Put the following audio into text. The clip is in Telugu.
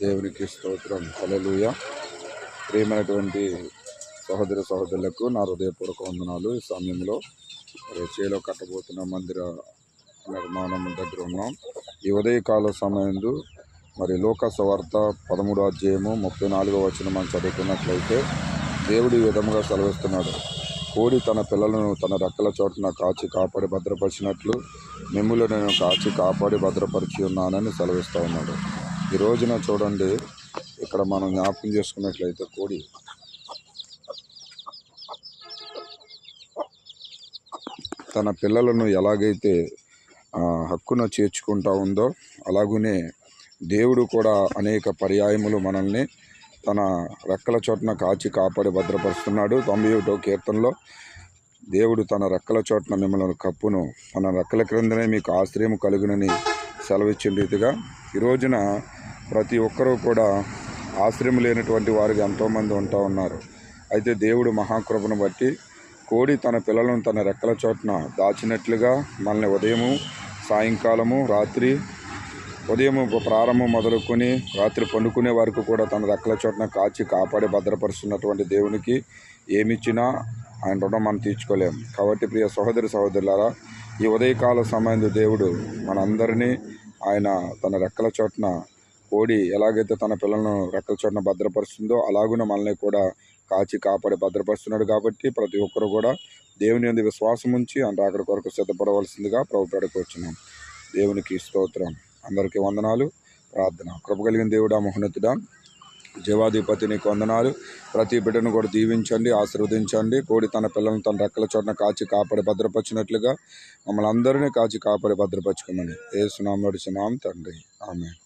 దేవునికి స్తోత్రం. హల్లెలూయా. ప్రియమైనటువంటి సహోదర సహోదరులకు నా హృదయపూర్వక వందనాలు. ఈ సమయంలో చేలో కట్టబోతున్న మందిర నిర్మాణం దగ్గర ఉన్నాం. ఈ ఉదయకాల సమయంలో లోకా సువార్త 13వ అధ్యాయము 34వ వచనం మనం చదువుకున్నట్లయితే దేవుడు ఈ విధముగా సెలవిస్తున్నాడు. కోడి తన పిల్లలను తన రెక్కల చోటున కాచి కాపాడి భద్రపరిచినట్లు మిమ్ములను నేను కాచి కాపాడి భద్రపరిచి ఉన్నానని సెలవిస్తూ ఉన్నాడు. ఈ రోజున చూడండి, ఇక్కడ మనం జ్ఞాపకం చేసుకున్నట్లయితే కోడి తన పిల్లలను ఎలాగైతే హక్కున చేర్చుకుంటా ఉందో అలాగనే దేవుడు కూడా అనేక పర్యాయములు మనల్ని తన రెక్కల చోటున కాచి కాపాడి భద్రపరుస్తున్నాడు. 91వ కీర్తనలో దేవుడు తన రెక్కల చోటున మిమ్మల్ని కప్పును, తన రెక్కల క్రిందనే మీకు ఆశ్రయం కలుగునని సెలవిచ్చిన రీతిగా ఈ రోజున ప్రతి ఒక్కరూ కూడా ఆశ్రయం లేనటువంటి వారికి ఎంతోమంది ఉంటూ ఉన్నారు. అయితే దేవుడు మహాకృపను బట్టి కోడి తన పిల్లలను తన రెక్కల చోటున దాచినట్లుగా మనల్ని ఉదయము, సాయంకాలము, రాత్రి, ఉదయం ప్రారంభం మొదలుకొని రాత్రి పండుకునే వరకు కూడా తన రెక్కల చోటున కాచి కాపాడి భద్రపరుస్తున్నటువంటి దేవునికి ఏమిచ్చినా ఆయన రుణం మనం తీర్చుకోలేము. కాబట్టి ప్రియ సహోదరి సహోదరులారా, ఈ ఉదయకాల సమయంలో దేవుడు మనందరినీ ఆయన తన రెక్కల చోటున కోడి ఎలాగైతే తన పిల్లలను రెక్కల చోటున భద్రపరుస్తుందో అలాగున మనల్ని కూడా కాచి కాపాడి భద్రపరుస్తున్నాడు. కాబట్టి ప్రతి ఒక్కరు కూడా దేవుని యందు విశ్వాసం ఉంచి అంటే అక్కడి కొరకు సిద్ధపడవలసిందిగా ప్రభు పెడుకొచ్చున్నాం. దేవునికి స్తోత్రం. అందరికీ వందనాలు. ప్రార్థన. కృప కలిగిన దేవుడా, మహోన్నతుడా, జీవాధిపతి నీకు వందనాలు. ప్రతి బిడ్డను కూడా దీవించండి, ఆశీర్వదించండి. కోడి తన పిల్లలను తన రెక్కల చోటున కాచి కాపాడి భద్రపరిచినట్లుగా మమ్మల్ని అందరినీ కాచి కాపాడి భద్రపరచుకోమని యేసు నామములో అడుగుచున్నాం తండ్రి. ఆమేన్.